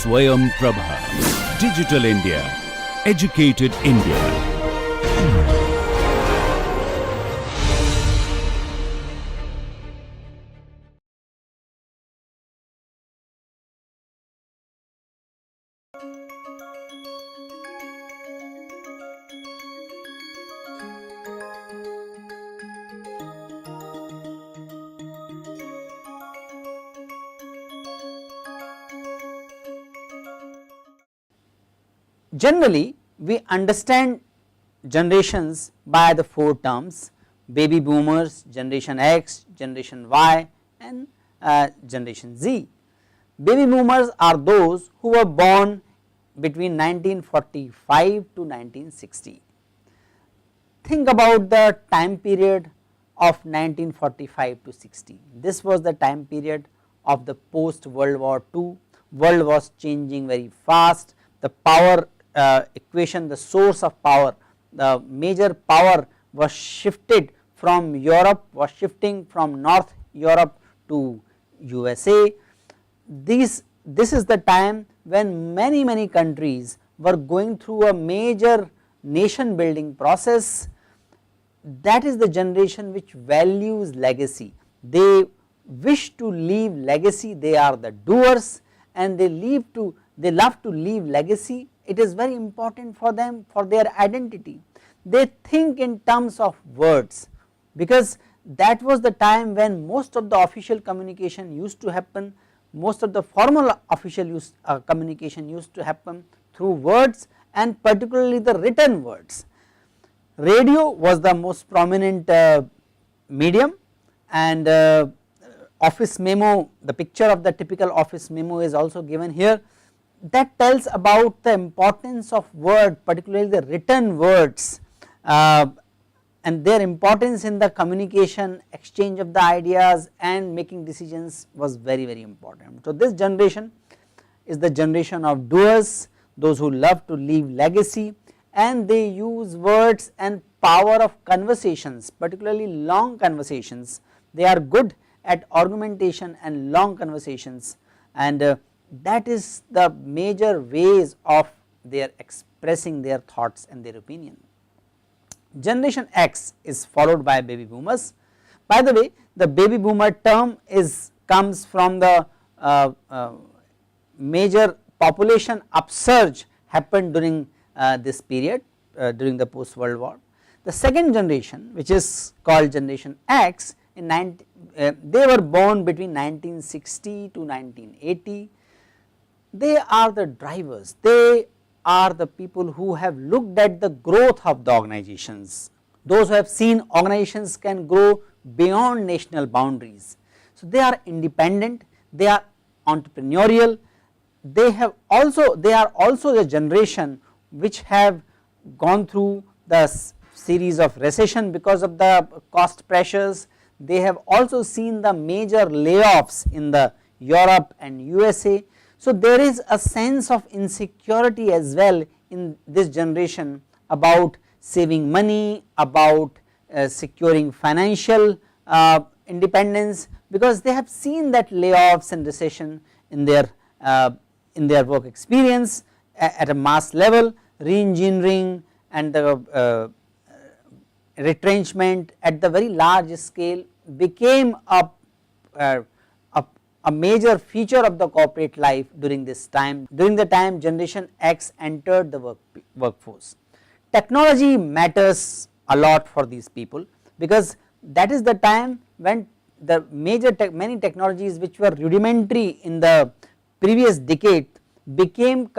Swayam Prabha. Digital India. Educated India. Generally, we understand generations by the 4 terms: baby boomers, generation X, generation Y and generation Z. Baby boomers are those who were born between 1945 to 1960. Think about the time period of 1945 to 60. This was the time period of the post World War II. World was changing very fast. The power equation, the source of power, the major power was shifted from Europe, was shifting from North Europe to USA. This is the time when many countries were going through a major nation building process. That is the generation which values legacy. They wish to leave legacy. They are the doers and they love to leave legacy. It is very important for them, for their identity. They think in terms of words, because that was the time when most of the official communication used to happen, most of the formal official communication used to happen through words, and particularly the written words. Radio was the most prominent medium, and office memo, the picture of the typical office memo is also given here. That tells about the importance of word, particularly the written words, and their importance in the communication, exchange of the ideas and making decisions was very important. So this generation is the generation of doers, those who love to leave legacy, and they use words and power of conversations, particularly long conversations. They are good at argumentation and long conversations, and that is the major ways of their expressing their thoughts and their opinion. Generation X is followed by baby boomers. By the way, the baby boomer term comes from the major population upsurge happened during this period, during the post World War. The second generation, which is called generation X, they were born between 1960 to 1980. They are the drivers, they are the people who have looked at the growth of the organizations, those who have seen organizations can grow beyond national boundaries. So they are independent, they are entrepreneurial, they are also the generation which have gone through the series of recession because of the cost pressures. They have also seen the major layoffs in the Europe and USA. So there is a sense of insecurity as well in this generation about saving money, about securing financial independence, because they have seen that layoffs and recession in their work experience at a mass level. Re-engineering and the retrenchment at the very large scale became a major feature of the corporate life during this time, during the time generation X entered the workforce. Technology matters a lot for these people, because that is the time when the many technologies which were rudimentary in the previous decade became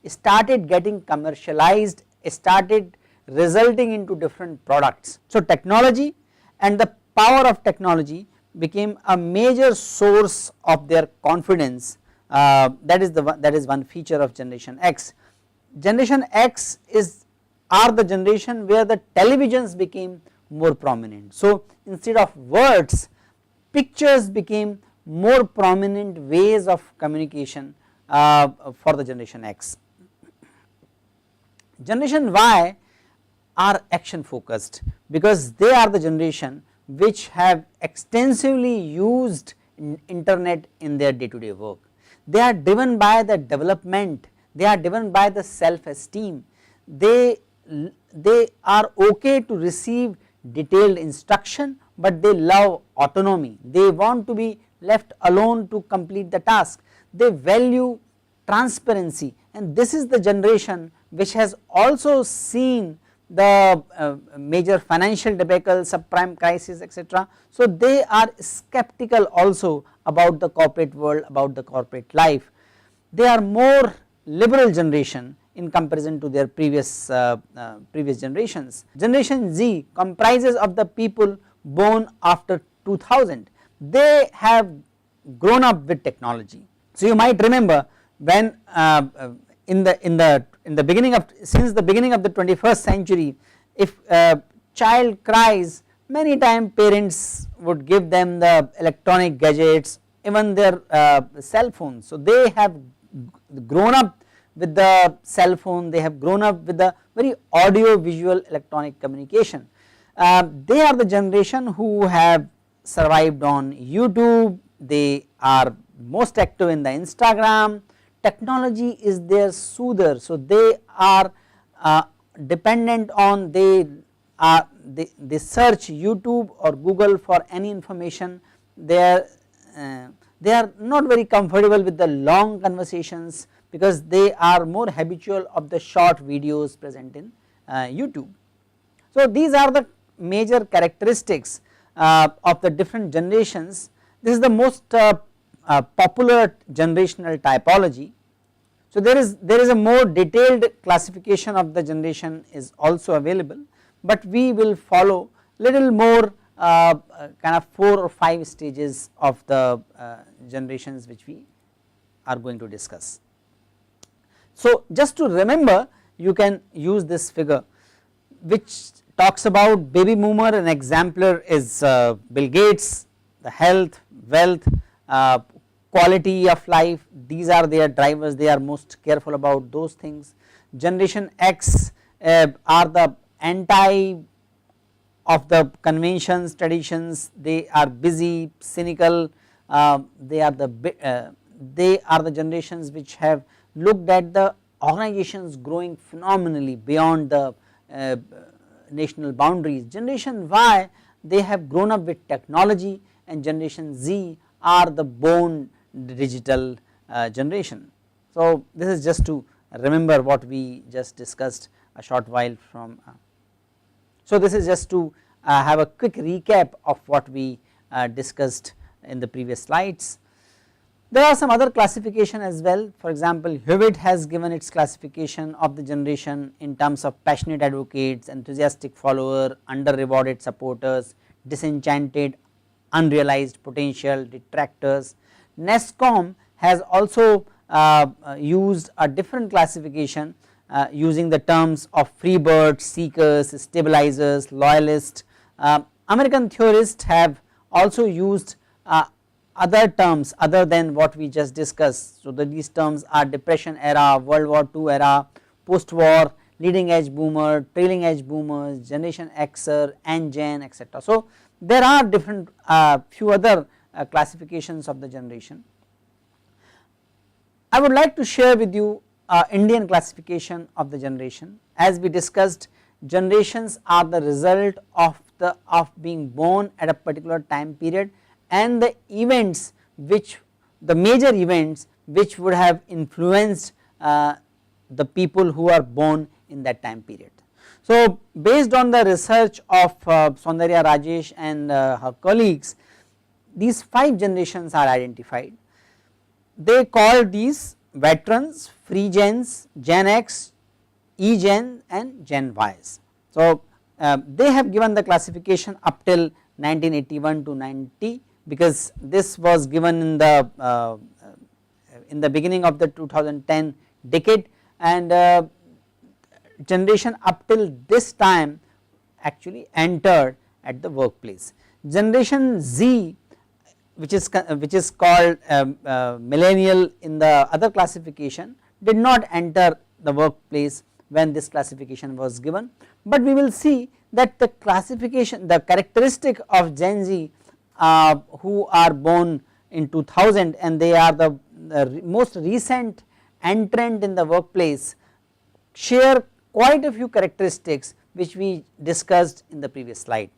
started getting commercialized, started resulting into different products. So technology and the power of technology became a major source of their confidence. That is one feature of generation X. Generation X are the generation where the televisions became more prominent. So instead of words, pictures became more prominent ways of communication for the generation X. Generation Y are action focused, because they are the generation which have extensively used internet in their day to day work. they are driven by the development, they are driven by the self esteem, they are okay to receive detailed instruction, but they love autonomy, they want to be left alone to complete the task, they value transparency, and this is the generation which has also seen the major financial debacle, subprime crisis, etc. So they are skeptical also about the corporate world, about the corporate life. They are more liberal generation in comparison to their previous generations. Generation Z comprises of the people born after 2000. They have grown up with technology. So you might remember when in the beginning of, since the beginning of the 21st century, if a child cries, many times parents would give them the electronic gadgets, even their cell phones. So they have grown up with the cell phone, they have grown up with the very audio visual electronic communication. They are the generation who have survived on YouTube, they are most active in the Instagram, technology is their soother. So they are dependent on, they search YouTube or Google for any information, they are not very comfortable with the long conversations because they are more habitual of the short videos present in YouTube. So these are the major characteristics of the different generations. This is the most popular generational typology. So there is a more detailed classification of the generation is also available, but we will follow little more kind of 4 or 5 stages of the generations which we are going to discuss. So just to remember, you can use this figure which talks about baby boomer, an exemplar is Bill Gates, the health, wealth, quality of life, these are their drivers, they are most careful about those things. Generation X are the anti of the conventions, traditions, they are busy, cynical, they are the generations which have looked at the organizations growing phenomenally beyond the national boundaries. Generation Y, they have grown up with technology, and Generation Z are the born digital generation. So this is just to remember what we just discussed a short while from. So this is just to have a quick recap of what we discussed in the previous slides. There are some other classification as well. For example, Hewitt has given its classification of the generation in terms of passionate advocates, enthusiastic follower, under rewarded supporters, disenchanted, unrealized potential, detractors. NESCOM has also used a different classification using the terms of freebirds, seekers, stabilizers, loyalists. American theorists have also used other terms other than what we just discussed. So these terms are depression era, World War II era, post war, leading edge boomer, trailing edge boomers, generation Xer, and Gen, etc. So there are different few other classifications of the generation. I would like to share with you Indian classification of the generation. As we discussed, generations are the result of being born at a particular time period and the events which, the major events which would have influenced the people who are born in that time period. So based on the research of Soundarya Rajesh and her colleagues, these 5 generations are identified. They call these veterans, free gens, Gen X, E Gen, and Gen Ys. So they have given the classification up till 1981 to 90, because this was given in the beginning of the 2010 decade, and generation up till this time actually entered at the workplace. Generation Z, which is called millennial in the other classification, did not enter the workplace when this classification was given, but we will see that the classification, the characteristic of Gen Z who are born in 2000, and they are the the most recent entrant in the workplace share quite a few characteristics which we discussed in the previous slide.